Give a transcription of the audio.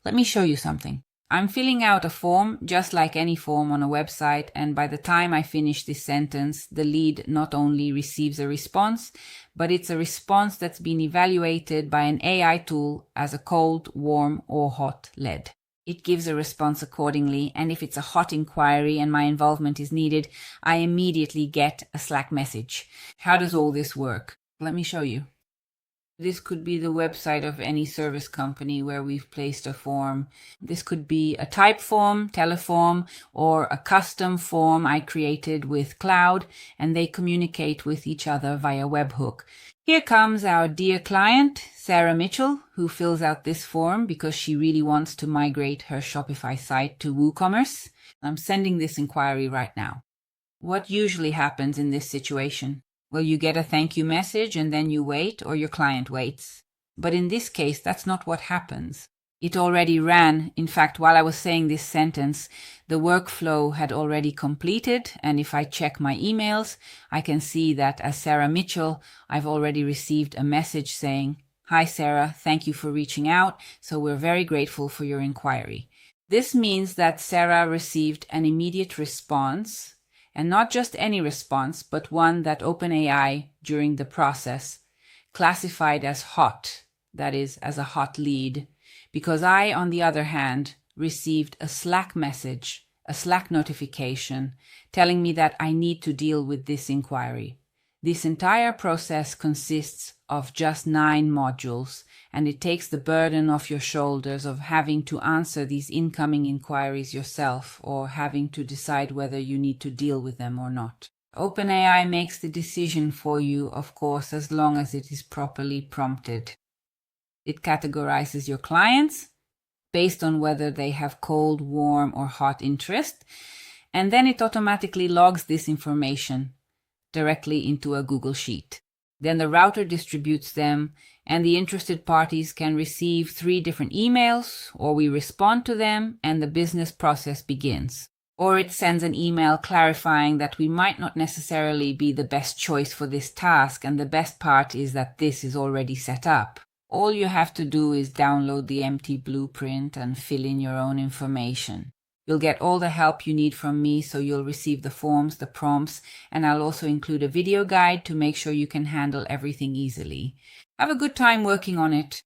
Let me show you something. I'm filling out a form just like any form on a website, and by the time I finish this sentence, the lead not only receives a response, but it's a response that's been evaluated by an AI tool as a cold, warm, or hot lead. It gives a response accordingly, and if it's a hot inquiry and my involvement is needed, I immediately get a Slack message. How does all this work? Let me show you. This could be the website of any service company where we've placed a form. This could be a type form, teleform, or a custom form I created with Cloud, and they communicate with each other via webhook. Here comes our dear client, Sarah Mitchell, who fills out this form because she really wants to migrate her Shopify site to WooCommerce. I'm sending this inquiry right now. What usually happens in this situation? Well, you get a thank you message and then you wait, or your client waits. But in this case, that's not what happens. It already ran. In fact, while I was saying this sentence, the workflow had already completed, and if I check my emails, I can see that as Sarah Mitchell, I've already received a message saying, "Hi Sarah, thank you for reaching out, so we're very grateful for your inquiry." This means that Sarah received an immediate response, and not just any response, but one that OpenAI, during the process, classified as hot, that is, as a hot lead, because I, on the other hand, received a Slack message, a Slack notification, telling me that I need to deal with this inquiry. This entire process consists of just 9 modules, and it takes the burden off your shoulders of having to answer these incoming inquiries yourself, or having to decide whether you need to deal with them or not. OpenAI makes the decision for you, of course, as long as it is properly prompted. It categorizes your clients based on whether they have cold, warm, or hot interest, and then it automatically logs this information directly into a Google Sheet. Then the router distributes them, and the interested parties can receive 3 different emails, or we respond to them, and the business process begins. Or it sends an email clarifying that we might not necessarily be the best choice for this task, and the best part is that this is already set up. All you have to do is download the empty blueprint and fill in your own information. You'll get all the help you need from me, so you'll receive the forms, the prompts, and I'll also include a video guide to make sure you can handle everything easily. Have a good time working on it.